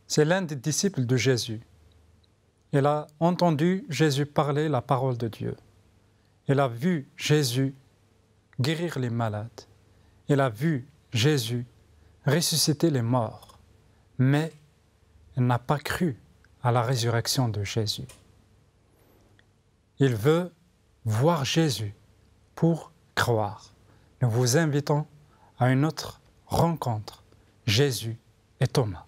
c'est l'un des disciples de Jésus. Il a entendu Jésus parler la parole de Dieu. Il a vu Jésus guérir les malades. Il a vu Jésus ressusciter les morts. Mais il n'a pas cru à la résurrection de Jésus. Il veut voir Jésus pour croire. Nous vous invitons à une autre rencontre, Jésus et Thomas.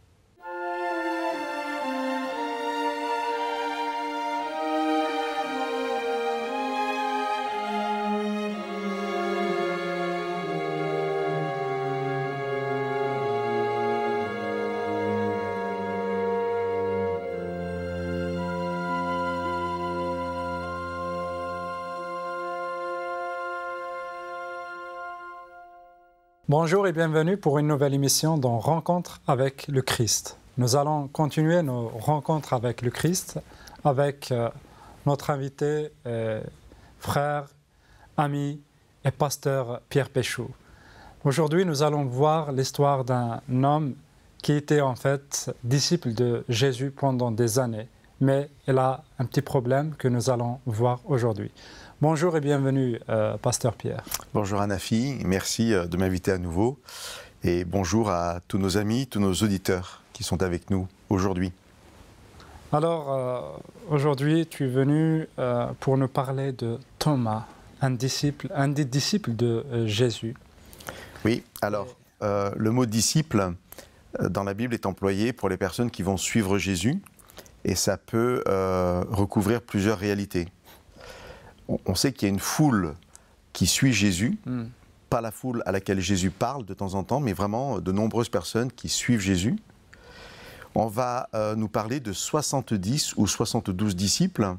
Bonjour et bienvenue pour une nouvelle émission dans Rencontre avec le Christ. Nous allons continuer nos rencontres avec le Christ avec notre invité, frère, ami et pasteur Pierre Péchou. Aujourd'hui, nous allons voir l'histoire d'un homme qui était en fait disciple de Jésus pendant des années, mais il a un petit problème que nous allons voir aujourd'hui. Bonjour et bienvenue, pasteur Pierre. Bonjour Anafi, merci de m'inviter à nouveau. Et bonjour à tous nos amis, tous nos auditeurs qui sont avec nous aujourd'hui. Alors, aujourd'hui, tu es venu pour nous parler de Thomas, un des disciples de Jésus. Oui, alors, le mot disciple dans la Bible est employé pour les personnes qui vont suivre Jésus et ça peut recouvrir plusieurs réalités. On sait qu'il y a une foule qui suit Jésus, pas la foule à laquelle Jésus parle de temps en temps, mais vraiment de nombreuses personnes qui suivent Jésus. On va nous parler de 70 ou 72 disciples.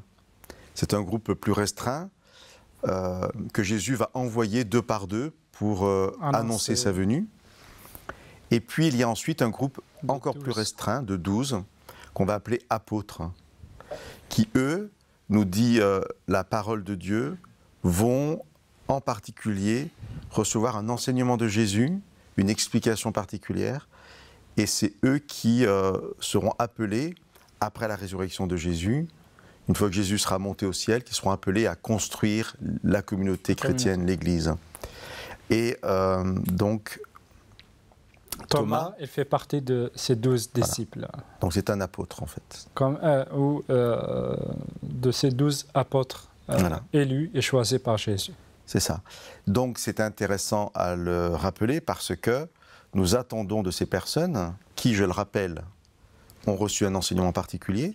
C'est un groupe plus restreint que Jésus va envoyer deux par deux pour annoncer sa venue. Et puis il y a ensuite un groupe encore plus restreint de 12 qu'on va appeler apôtres, qui eux, nous dit la parole de Dieu, vont en particulier recevoir un enseignement de Jésus, une explication particulière, et c'est eux qui seront appelés, après la résurrection de Jésus, une fois que Jésus sera monté au ciel, qui seront appelés à construire la communauté chrétienne, l'Église. Et donc, Thomas, il fait partie de ces 12 disciples. Voilà. Donc c'est un apôtre en fait. De ces 12 apôtres élus et choisis par Jésus. C'est ça. Donc c'est intéressant à le rappeler parce que nous attendons de ces personnes qui, je le rappelle, ont reçu un enseignement particulier.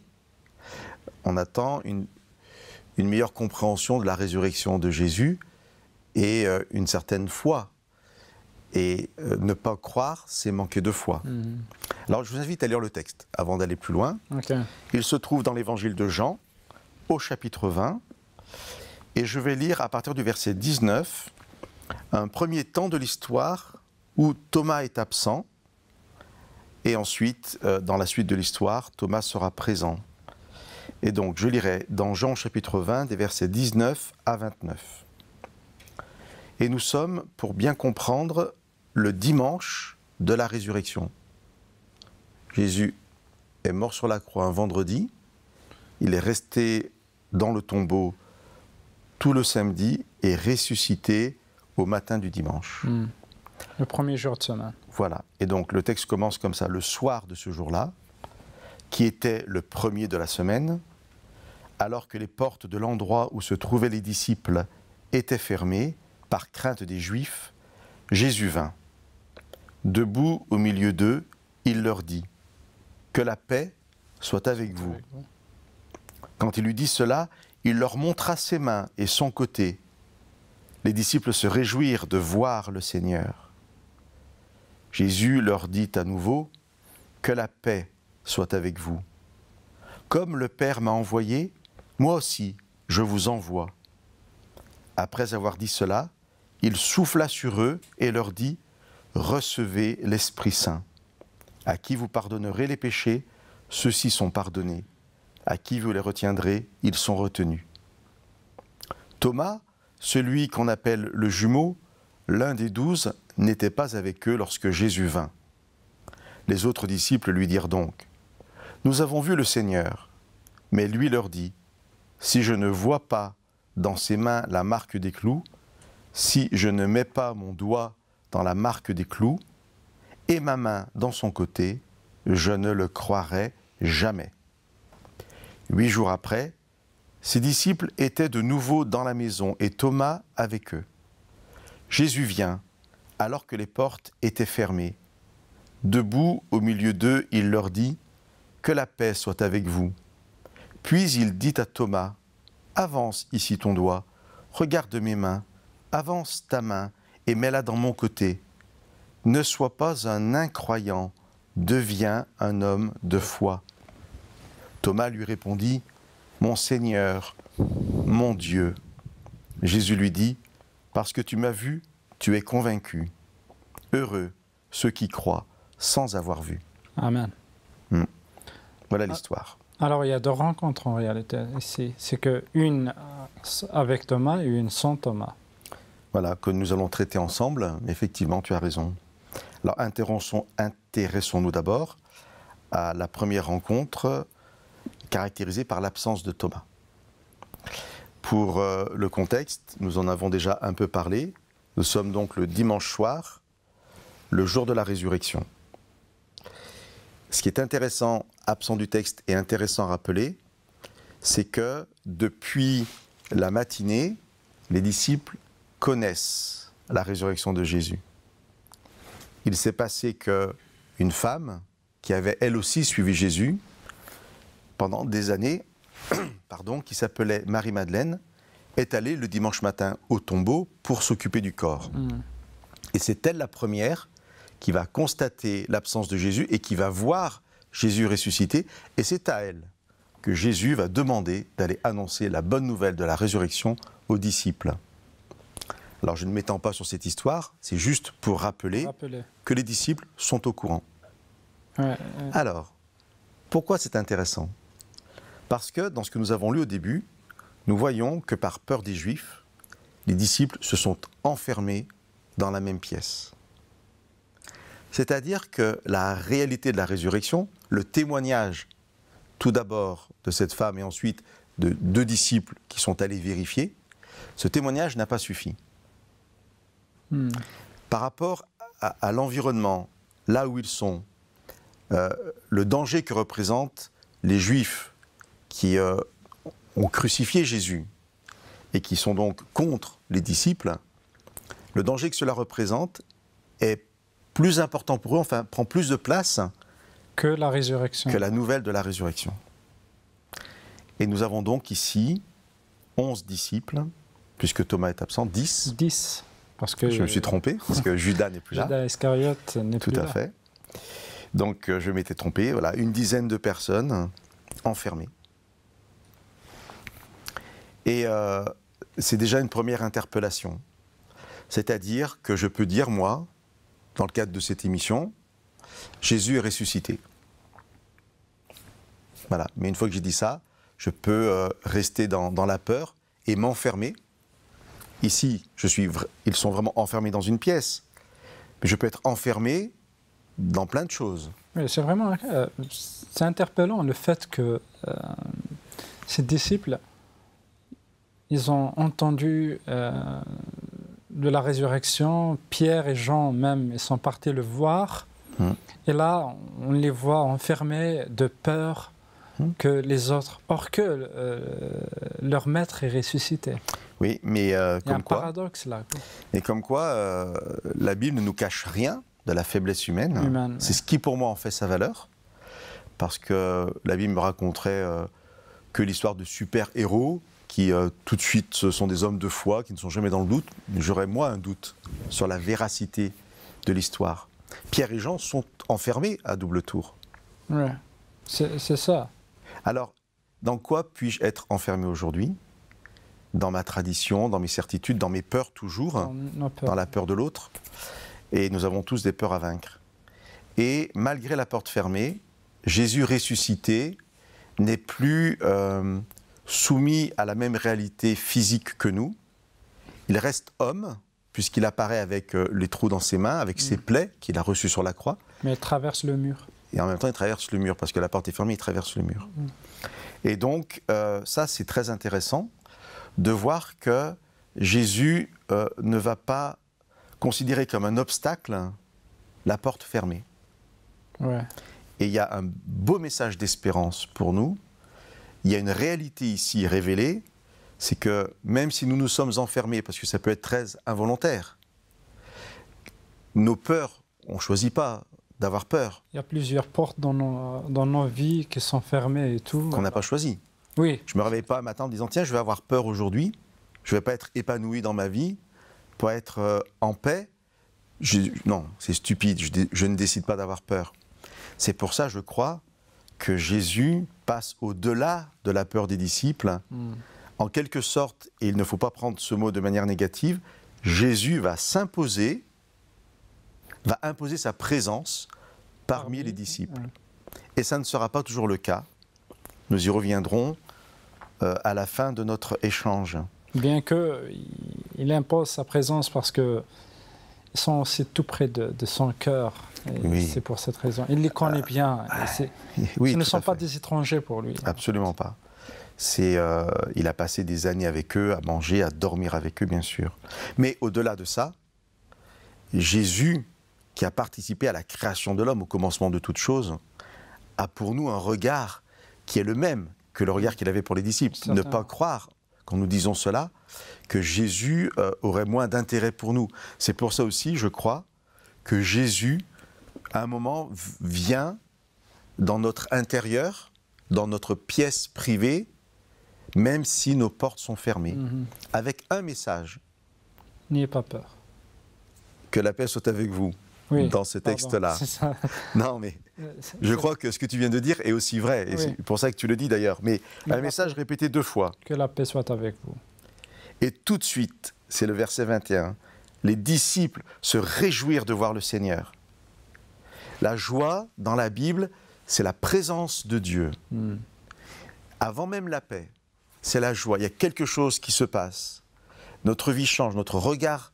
On attend une meilleure compréhension de la résurrection de Jésus et une certaine foi. Et ne pas croire, c'est manquer de foi. Alors je vous invite à lire le texte avant d'aller plus loin. Il se trouve dans l'évangile de Jean, au chapitre 20. Et je vais lire à partir du verset 19, un premier temps de l'histoire où Thomas est absent. Et ensuite, dans la suite de l'histoire, Thomas sera présent. Et donc je lirai dans Jean chapitre 20, des versets 19 à 29. Et nous sommes, pour bien comprendre, le dimanche de la résurrection. Jésus est mort sur la croix un vendredi, il est resté dans le tombeau tout le samedi et ressuscité au matin du dimanche. Le premier jour de semaine. Voilà, et donc le texte commence comme ça, le soir de ce jour-là, qui était le premier de la semaine, alors que les portes de l'endroit où se trouvaient les disciples étaient fermées, par crainte des Juifs, Jésus vint. Debout au milieu d'eux, il leur dit « Que la paix soit avec vous. » Quand il lui dit cela, il leur montra ses mains et son côté. Les disciples se réjouirent de voir le Seigneur. Jésus leur dit à nouveau « Que la paix soit avec vous. Comme le Père m'a envoyé, moi aussi je vous envoie. » Après avoir dit cela, il souffla sur eux et leur dit « Recevez l'Esprit Saint. À qui vous pardonnerez les péchés, ceux-ci sont pardonnés. À qui vous les retiendrez, ils sont retenus. » Thomas, celui qu'on appelle le jumeau, l'un des 12, n'était pas avec eux lorsque Jésus vint. Les autres disciples lui dirent donc Nous avons vu le Seigneur. Mais lui leur dit, si je ne vois pas dans ses mains la marque des clous, si je ne mets pas mon doigt dans la marque des clous, et ma main dans son côté, je ne le croirai jamais. 8 jours après, ses disciples étaient de nouveau dans la maison et Thomas avec eux. Jésus vient, alors que les portes étaient fermées. Debout au milieu d'eux, il leur dit « Que la paix soit avec vous ». Puis il dit à Thomas « Avance ici ton doigt, regarde mes mains, avance ta main et mets-la dans mon côté. Ne sois pas un incroyant, deviens un homme de foi. » Thomas lui répondit « Mon Seigneur, mon Dieu ». Jésus lui dit « Parce que tu m'as vu, tu es convaincu. Heureux ceux qui croient sans avoir vu. » Amen. Voilà l'histoire. Alors, il y a deux rencontres en réalité ici. C'est une avec Thomas et une sans Thomas. Voilà, que nous allons traiter ensemble. Effectivement, tu as raison. Alors, intéressons-nous d'abord à la première rencontre caractérisée par l'absence de Thomas. Pour le contexte, nous en avons déjà un peu parlé. Nous sommes donc le dimanche soir, le jour de la résurrection. Ce qui est intéressant, absent du texte et intéressant à rappeler, c'est que depuis la matinée, les disciples connaissent la résurrection de Jésus. Il s'est passé qu'une femme qui avait elle aussi suivi Jésus pendant des années, qui s'appelait Marie-Madeleine, est allée le dimanche matin au tombeau pour s'occuper du corps. Et c'est elle la première qui va constater l'absence de Jésus et qui va voir Jésus ressuscité. Et c'est à elle que Jésus va demander d'aller annoncer la bonne nouvelle de la résurrection aux disciples. Alors je ne m'étends pas sur cette histoire, c'est juste pour rappeler que les disciples sont au courant. Alors, pourquoi c'est intéressant ? Parce que dans ce que nous avons lu au début, nous voyons que par peur des Juifs, les disciples se sont enfermés dans la même pièce. C'est-à-dire que la réalité de la résurrection, le témoignage tout d'abord de cette femme et ensuite de 2 disciples qui sont allés vérifier, ce témoignage n'a pas suffi. Par rapport à l'environnement, là où ils sont, le danger que représentent les Juifs qui ont crucifié Jésus et qui sont donc contre les disciples, le danger que cela représente est plus important pour eux, enfin prend plus de place que la résurrection, que la nouvelle de la résurrection. Et nous avons donc ici 11 disciples, puisque Thomas est absent, 10. 10. Parce que je me suis trompé, parce que Judas n'est plus là. Judas Iscariote n'est plus là. Tout à fait. Donc je m'étais trompé, voilà, une dizaine de personnes enfermées. Et c'est déjà une première interpellation. C'est-à-dire que je peux dire, moi, dans le cadre de cette émission, Jésus est ressuscité. Voilà. Mais une fois que j'ai dit ça, je peux rester dans la peur et m'enfermer. Ici, ils sont vraiment enfermés dans une pièce. Mais je peux être enfermé dans plein de choses. Oui, c'est vraiment c'est interpellant le fait que ces disciples, ils ont entendu de la résurrection, Pierre et Jean même, ils sont partis le voir. Et là, on les voit enfermés de peur que les autres, or que leur maître est ressuscité. Oui, mais il y a un paradoxe là. Et comme quoi, la Bible ne nous cache rien de la faiblesse humaine. C'est ce qui pour moi en fait sa valeur. Parce que la Bible me raconterait que l'histoire de super-héros qui tout de suite ce sont des hommes de foi, qui ne sont jamais dans le doute. J'aurais moi un doute sur la véracité de l'histoire. Pierre et Jean sont enfermés à double tour. Ouais, c'est ça. Alors, dans quoi puis-je être enfermé aujourd'hui ? Dans ma tradition, dans mes certitudes, dans mes peurs toujours, dans la peur de l'autre. Et nous avons tous des peurs à vaincre. Et malgré la porte fermée, Jésus ressuscité n'est plus soumis à la même réalité physique que nous. Il reste homme, puisqu'il apparaît avec les trous dans ses mains, avec ses plaies qu'il a reçues sur la croix. Mais il traverse le mur. et en même temps il traverse le mur, parce que la porte est fermée, il traverse le mur. Et donc ça c'est très intéressant de voir que Jésus ne va pas considérer comme un obstacle la porte fermée. Ouais. Et il y a un beau message d'espérance pour nous. Il y a une réalité ici révélée, c'est que même si nous nous sommes enfermés, parce que ça peut être très involontaire, nos peurs, on ne choisit pas d'avoir peur. Il y a plusieurs portes dans nos vies qui sont fermées et tout. Qu'on n'a pas choisi. Oui. Je ne me réveille pas un matin en disant, tiens, je vais avoir peur aujourd'hui, je ne vais pas être épanoui dans ma vie, pour être en paix. Non, c'est stupide, je ne décide pas d'avoir peur. C'est pour ça, je crois, que Jésus passe au-delà de la peur des disciples. En quelque sorte, et il ne faut pas prendre ce mot de manière négative, Jésus va s'imposer, va imposer sa présence parmi les disciples. Et ça ne sera pas toujours le cas. Nous y reviendrons à la fin de notre échange. Bien qu'il impose sa présence parce qu'ils sont aussi tout près de son cœur. Oui. C'est pour cette raison. Il les connaît bien. Oui, ce ne tout sont à pas fait. des étrangers pour lui. Absolument pas. Il a passé des années avec eux, à manger, à dormir avec eux, bien sûr. Mais au-delà de ça, Jésus, qui a participé à la création de l'homme, au commencement de toute chose, a pour nous un regard qui est le même que le regard qu'il avait pour les disciples. Certainement. Ne pas croire, quand nous disons cela, que Jésus aurait moins d'intérêt pour nous. C'est pour ça aussi, je crois, que Jésus, à un moment, vient dans notre intérieur, dans notre pièce privée, même si nos portes sont fermées, avec un message. N'ayez pas peur. Que la paix soit avec vous, Oui, dans ce texte-là. C'est ça. Non, mais je crois que ce que tu viens de dire est aussi vrai, et Oui. c'est pour ça que tu le dis d'ailleurs. Mais un message répété 2 fois. Que la paix soit avec vous. Et tout de suite, c'est le verset 21, les disciples se réjouirent de voir le Seigneur. La joie, dans la Bible, c'est la présence de Dieu. Avant même la paix, c'est la joie. Il y a quelque chose qui se passe. Notre vie change, notre regard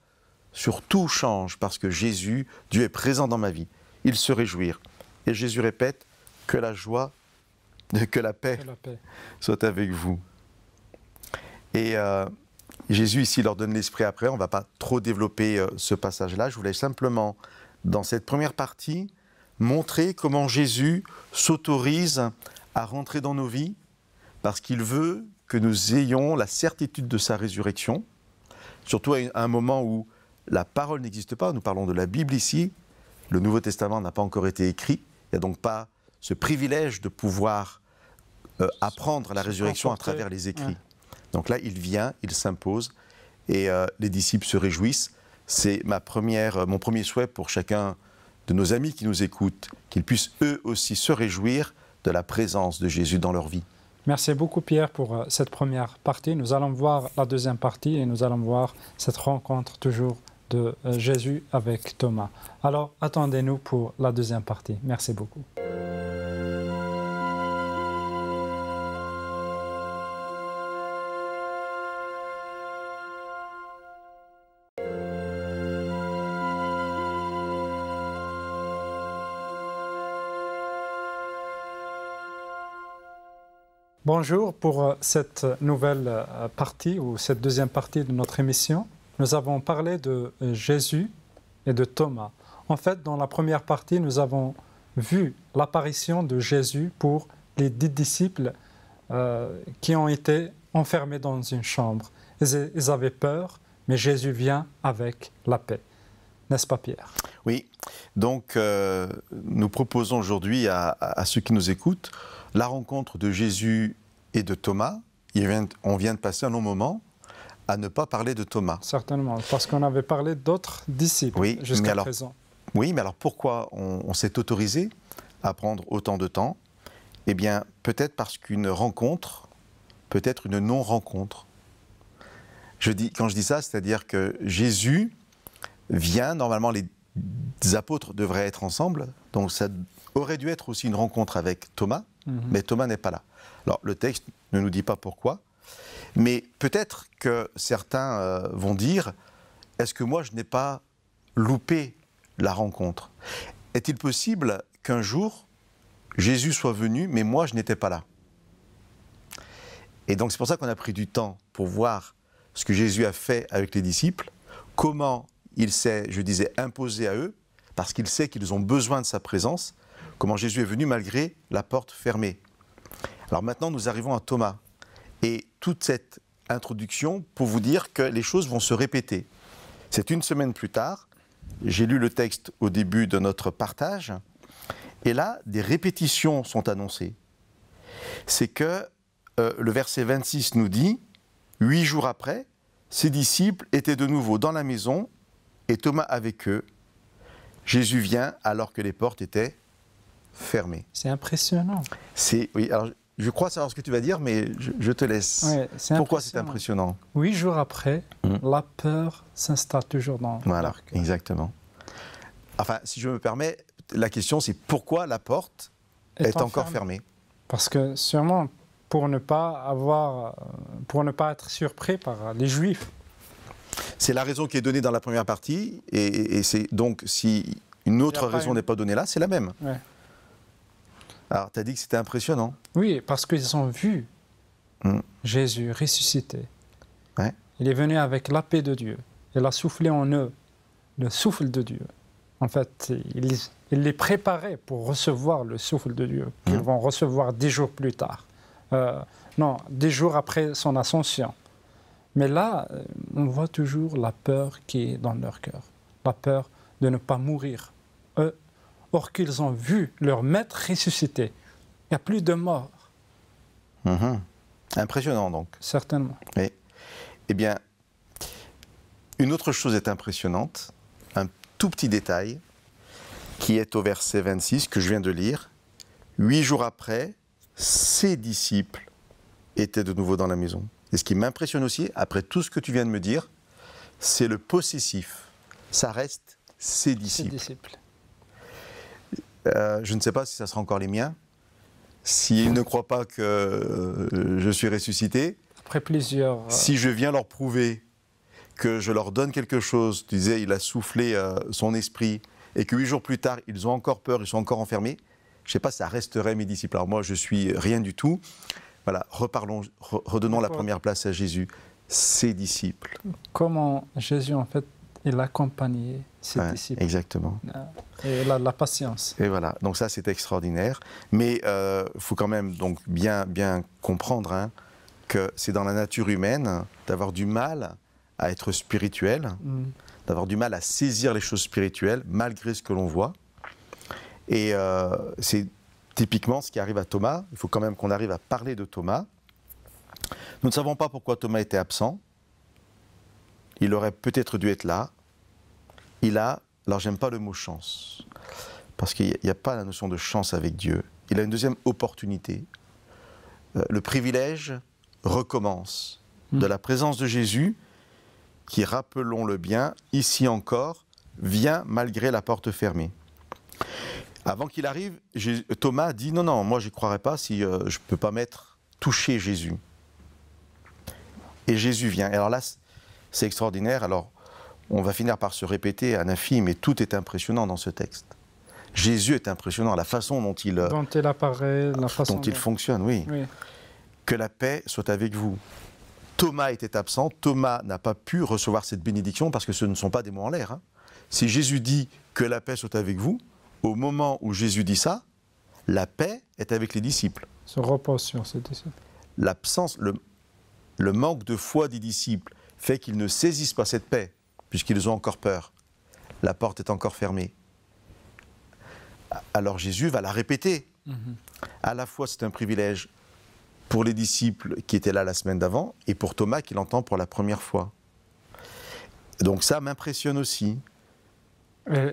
sur tout change parce que Jésus, Dieu est présent dans ma vie. Ils se réjouirent. Et Jésus répète que la joie, que la paix Que la paix. soit avec vous. Et Jésus ici leur donne l'esprit après. On ne va pas trop développer ce passage-là. Je voulais simplement, dans cette première partie, montrer comment Jésus s'autorise à rentrer dans nos vies parce qu'il veut que nous ayons la certitude de sa résurrection, surtout à un moment où la parole n'existe pas. Nous parlons de la Bible ici. Le Nouveau Testament n'a pas encore été écrit. Il n'y a donc pas ce privilège de pouvoir apprendre la résurrection à travers les écrits. Ouais. Donc là, il vient, il s'impose et les disciples se réjouissent. C'est mon premier souhait pour chacun de nos amis qui nous écoutent, qu'ils puissent eux aussi se réjouir de la présence de Jésus dans leur vie. Merci beaucoup Pierre pour cette première partie. Nous allons voir la deuxième partie et nous allons voir cette rencontre toujours de Jésus avec Thomas. Alors attendez-nous pour la deuxième partie. Merci beaucoup. Bonjour, pour cette nouvelle partie ou cette deuxième partie de notre émission, nous avons parlé de Jésus et de Thomas. En fait, dans la première partie, nous avons vu l'apparition de Jésus pour les 10 disciples qui ont été enfermés dans une chambre. Ils avaient peur, mais Jésus vient avec la paix. N'est-ce pas Pierre? Oui, donc nous proposons aujourd'hui à ceux qui nous écoutent la rencontre de Jésus et de Thomas. On vient de passer un long moment à ne pas parler de Thomas. Certainement, parce qu'on avait parlé d'autres disciples jusqu'à présent. Oui, mais alors pourquoi on s'est autorisé à prendre autant de temps? Eh bien, peut-être parce qu'une rencontre peut être une non-rencontre. Quand je dis ça, c'est-à-dire que Jésus vient, normalement les apôtres devraient être ensemble, donc ça aurait dû être aussi une rencontre avec Thomas, mais Thomas n'est pas là. Alors le texte ne nous dit pas pourquoi, mais peut-être que certains vont dire, est-ce que moi je n'ai pas loupé la rencontre? Est-il possible qu'un jour, Jésus soit venu, mais moi, je n'étais pas là. Et donc, c'est pour ça qu'on a pris du temps pour voir ce que Jésus a fait avec les disciples, comment il s'est, je disais, imposé à eux, parce qu'il sait qu'ils ont besoin de sa présence, comment Jésus est venu malgré la porte fermée. Alors maintenant, nous arrivons à Thomas. Et toute cette introduction pour vous dire que les choses vont se répéter. C'est une semaine plus tard, j'ai lu le texte au début de notre partage, et là, des répétitions sont annoncées. C'est que le verset 26 nous dit, 8 jours après, ses disciples étaient de nouveau dans la maison, et Thomas avec eux. Jésus vient alors que les portes étaient fermées. C'est impressionnant. Oui, alors, je crois savoir ce que tu vas dire, mais je te laisse. Ouais, Pourquoi c'est impressionnant? 8 jours après, la peur s'installe toujours dans leur cœur. Exactement. Enfin, si je me permets, la question c'est pourquoi la porte est encore fermée? Parce que sûrement pour ne pas être surpris par les Juifs. C'est la raison qui est donnée dans la première partie, et c'est donc si une autre raison n'est pas donnée là, c'est la même. Ouais. Alors, tu as dit que c'était impressionnant. Oui, parce qu'ils ont vu Jésus ressuscité. Ouais. Il est venu avec la paix de Dieu. Il a soufflé en eux le souffle de Dieu. En fait, il les préparait pour recevoir le souffle de Dieu, qu'ils vont recevoir 10 jours plus tard. 10 jours après son ascension. Mais là, on voit toujours la peur qui est dans leur cœur. La peur de ne pas mourir. Or qu'ils ont vu leur maître ressuscité. Il n'y a plus de mort. Impressionnant donc. Certainement. Oui. Eh bien, une autre chose est impressionnante, un tout petit détail, qui est au verset 26 que je viens de lire. 8 jours après, ses disciples étaient de nouveau dans la maison. Et ce qui m'impressionne aussi, après tout ce que tu viens de me dire, c'est le possessif. Ça reste ses disciples. Je ne sais pas si ça sera encore les miens. S'ils ne croient pas que je suis ressuscité, après plusieurs... si je viens leur prouver que je leur donne quelque chose, tu disais, il a soufflé son esprit, et que 8 jours plus tard, ils ont encore peur, ils sont encore enfermés, je ne sais pas si ça resterait mes disciples. Alors moi, je suis rien du tout. Voilà, redonnons la première place à Jésus, ses disciples. Comment Jésus, en fait, il accompagnait ses disciples. Exactement. Et la patience. Et voilà, donc ça c'est extraordinaire. Mais il faut quand même donc bien comprendre que c'est dans la nature humaine d'avoir du mal à être spirituel, d'avoir du mal à saisir les choses spirituelles malgré ce que l'on voit. Et c'est typiquement ce qui arrive à Thomas. Il faut quand même qu'on arrive à parler de Thomas. Nous ne savons pas pourquoi Thomas était absent. Il aurait peut-être dû être là. Alors j'aime pas le mot chance, parce qu'il n'y a pas la notion de chance avec Dieu. Il a une deuxième opportunité. Le privilège recommence de la présence de Jésus, qui, rappelons-le bien, ici encore, vient malgré la porte fermée. Avant qu'il arrive, Thomas dit « Non, moi je n'y croirais pas si je ne peux pas toucher Jésus. » Et Jésus vient. Et alors là, c'est extraordinaire. Alors, on va finir par se répéter à l'infini, mais tout est impressionnant dans ce texte. Jésus est impressionnant, la façon dont il apparaît, la façon dont il fonctionne, oui. Que la paix soit avec vous. Thomas était absent, Thomas n'a pas pu recevoir cette bénédiction parce que ce ne sont pas des mots en l'air. Si Jésus dit que la paix soit avec vous, au moment où Jésus dit ça, la paix est avec les disciples. Se repose sur ses disciples. L'absence, le manque de foi des disciples fait qu'ils ne saisissent pas cette paix, puisqu'ils ont encore peur. La porte est encore fermée. Alors Jésus va la répéter. À la fois, c'est un privilège pour les disciples qui étaient là la semaine d'avant, et pour Thomas qui l'entend pour la première fois. Donc ça m'impressionne aussi.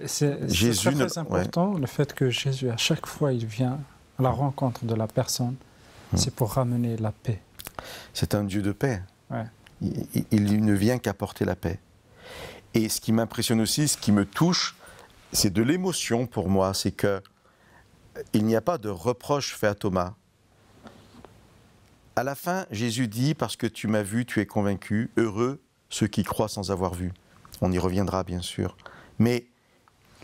C'est très important, le fait que Jésus, à chaque fois, il vient à la rencontre de la personne, c'est pour ramener la paix. C'est un Dieu de paix. Ouais. Il ne vient qu'apporter la paix. Et ce qui m'impressionne aussi, ce qui me touche, c'est de l'émotion pour moi, c'est que il n'y a pas de reproche fait à Thomas. À la fin, Jésus dit, parce que tu m'as vu, tu es convaincu, heureux ceux qui croient sans avoir vu. On y reviendra bien sûr. Mais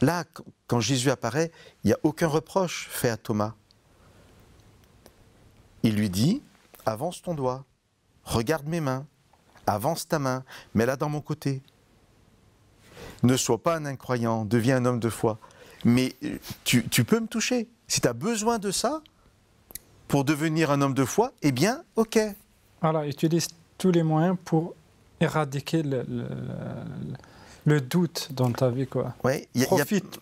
là, quand Jésus apparaît, il n'y a aucun reproche fait à Thomas. il lui dit, avance ton doigt, regarde mes mains, avance ta main, mets-la dans mon côté. Ne sois pas un incroyant, deviens un homme de foi. Mais tu peux me toucher. Si tu as besoin de ça pour devenir un homme de foi, eh bien, ok. Voilà, utilise tous les moyens pour éradiquer le doute dans ta vie, quoi. Ouais,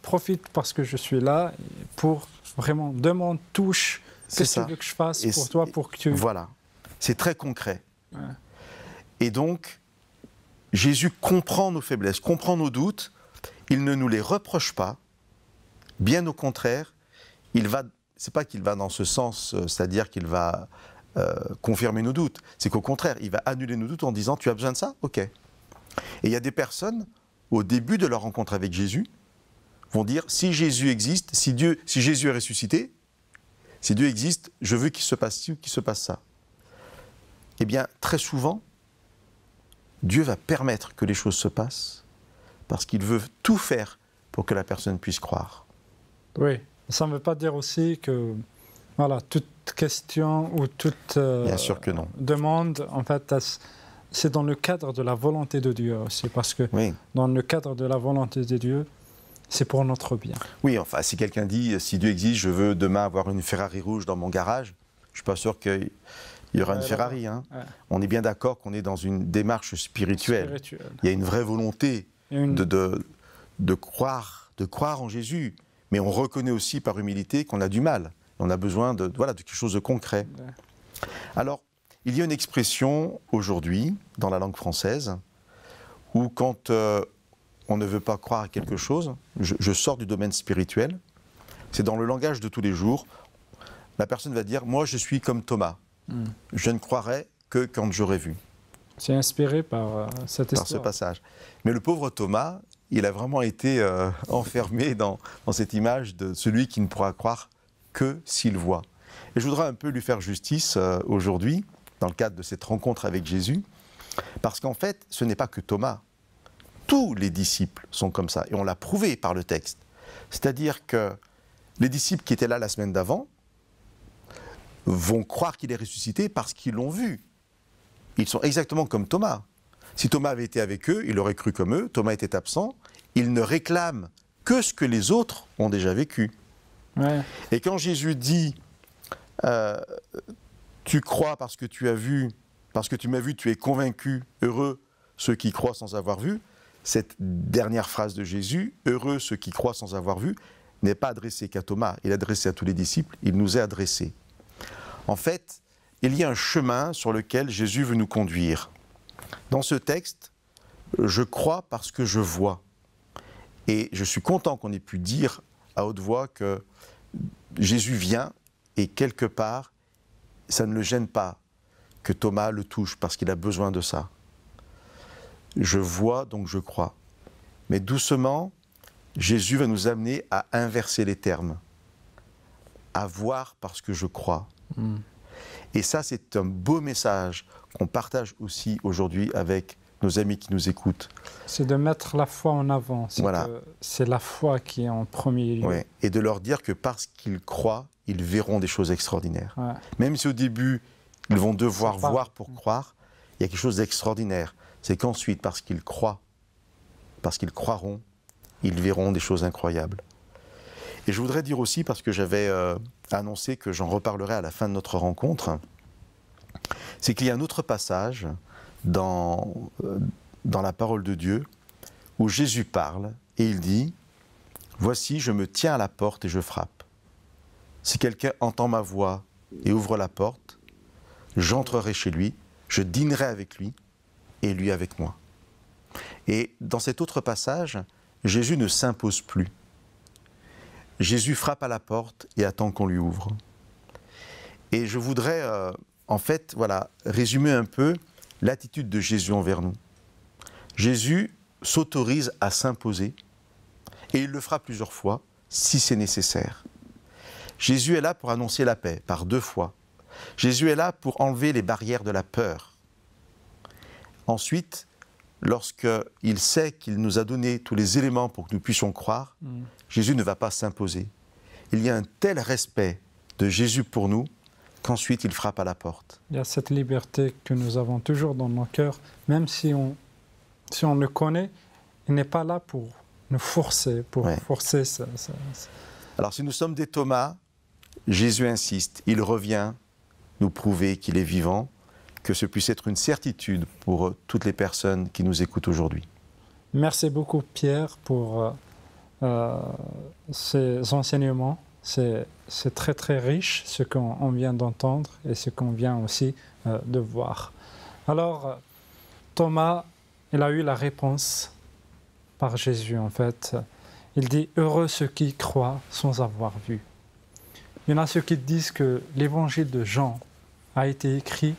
Profite parce que je suis là pour vraiment demande, touche. Qu'est-ce que tu veux que je fasse pour toi, pour que tu... Voilà, c'est très concret. Ouais. Et donc, Jésus comprend nos faiblesses, comprend nos doutes. Il ne nous les reproche pas. Bien au contraire, c'est pas qu'il va dans ce sens, c'est-à-dire qu'il va confirmer nos doutes. C'est qu'au contraire, il va annuler nos doutes en disant, tu as besoin de ça ? Ok. Et il y a des personnes, au début de leur rencontre avec Jésus, vont dire, si Jésus existe, si Jésus est ressuscité, si Dieu existe, je veux qu'il se passe ci ou qu'il se passe ça. Eh bien, très souvent, Dieu va permettre que les choses se passent parce qu'il veut tout faire pour que la personne puisse croire. Oui, ça ne veut pas dire aussi que voilà, toute question ou toute Bien sûr que non. demande, en fait, c'est dans le cadre de la volonté de Dieu aussi, parce que dans le cadre de la volonté de Dieu, c'est pour notre bien. Oui, enfin, si quelqu'un dit, si Dieu existe, je veux demain avoir une Ferrari rouge dans mon garage, je ne suis pas sûr qu'il y aura une Ferrari. Hein. Ouais. On est bien d'accord qu'on est dans une démarche spirituelle. Il y a une vraie volonté de croire en Jésus, mais on reconnaît aussi par humilité qu'on a du mal. On a besoin de quelque chose de concret. Ouais. Alors, il y a une expression aujourd'hui, dans la langue française, où quand on ne veut pas croire à quelque chose, je sors du domaine spirituel, c'est dans le langage de tous les jours, la personne va dire « moi je suis comme Thomas, je ne croirai que quand j'aurai vu ». C'est inspiré par cette histoire. Par ce passage. Mais le pauvre Thomas, il a vraiment été enfermé dans cette image de celui qui ne pourra croire que s'il voit. Et je voudrais un peu lui faire justice aujourd'hui, dans le cadre de cette rencontre avec Jésus, parce qu'en fait, ce n'est pas que Thomas. Tous les disciples sont comme ça, et on l'a prouvé par le texte. C'est-à-dire que les disciples qui étaient là la semaine d'avant vont croire qu'il est ressuscité parce qu'ils l'ont vu. Ils sont exactement comme Thomas. Si Thomas avait été avec eux, il aurait cru comme eux. Thomas était absent. Il ne réclame que ce que les autres ont déjà vécu. Ouais. Et quand Jésus dit tu crois parce que tu as vu, parce que tu m'as vu, tu es convaincu, heureux ceux qui croient sans avoir vu, cette dernière phrase de Jésus, heureux ceux qui croient sans avoir vu, n'est pas adressée qu'à Thomas, il est adressé à tous les disciples, il nous est adressé. En fait, il y a un chemin sur lequel Jésus veut nous conduire. Dans ce texte, je crois parce que je vois. Et je suis content qu'on ait pu dire à haute voix que Jésus vient et quelque part, ça ne le gêne pas que Thomas le touche parce qu'il a besoin de ça. Je vois, donc je crois. Mais doucement, Jésus va nous amener à inverser les termes. À voir parce que je crois. Et ça, c'est un beau message qu'on partage aussi aujourd'hui avec nos amis qui nous écoutent. C'est de mettre la foi en avant. Voilà. C'est la foi qui est en premier lieu. Ouais. Et de leur dire que parce qu'ils croient, ils verront des choses extraordinaires. Ouais. Même si au début, ils vont devoir voir pour croire, il y a quelque chose d'extraordinaire. C'est qu'ensuite, parce qu'ils croient, parce qu'ils croiront, ils verront des choses incroyables. Et je voudrais dire aussi, parce que j'avais annoncé que j'en reparlerai à la fin de notre rencontre, c'est qu'il y a un autre passage dans la parole de Dieu où Jésus parle et il dit « Voici, je me tiens à la porte et je frappe. Si quelqu'un entend ma voix et ouvre la porte, j'entrerai chez lui, je dînerai avec lui et lui avec moi. » Et dans cet autre passage, Jésus ne s'impose plus. Jésus frappe à la porte et attend qu'on lui ouvre. Et je voudrais, résumer un peu l'attitude de Jésus envers nous. Jésus s'autorise à s'imposer et il le fera plusieurs fois si c'est nécessaire. Jésus est là pour annoncer la paix par 2 fois. Jésus est là pour enlever les barrières de la peur. Ensuite, lorsqu'il sait qu'il nous a donné tous les éléments pour que nous puissions croire, Jésus ne va pas s'imposer. Il y a un tel respect de Jésus pour nous qu'ensuite il frappe à la porte. Il y a cette liberté que nous avons toujours dans nos cœurs, même si on le connaît, il n'est pas là pour nous forcer, forcer ça. Alors si nous sommes des Thomas, Jésus insiste, il revient nous prouver qu'il est vivant, que ce puisse être une certitude pour toutes les personnes qui nous écoutent aujourd'hui. Merci beaucoup Pierre pour ces enseignements. C'est très très riche ce qu'on vient d'entendre et ce qu'on vient aussi de voir. Alors Thomas, il a eu la réponse par Jésus en fait. Il dit « Heureux ceux qui croient sans avoir vu ». Il y en a ceux qui disent que l'évangile de Jean a été écrit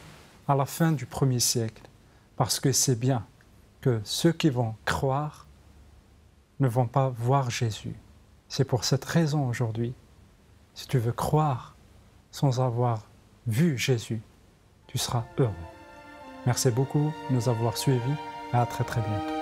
à la fin du 1er siècle parce que c'est bien que ceux qui vont croire ne vont pas voir Jésus. C'est pour cette raison aujourd'hui, si tu veux croire sans avoir vu Jésus, tu seras heureux. Merci beaucoup de nous avoir suivis et à très très bientôt.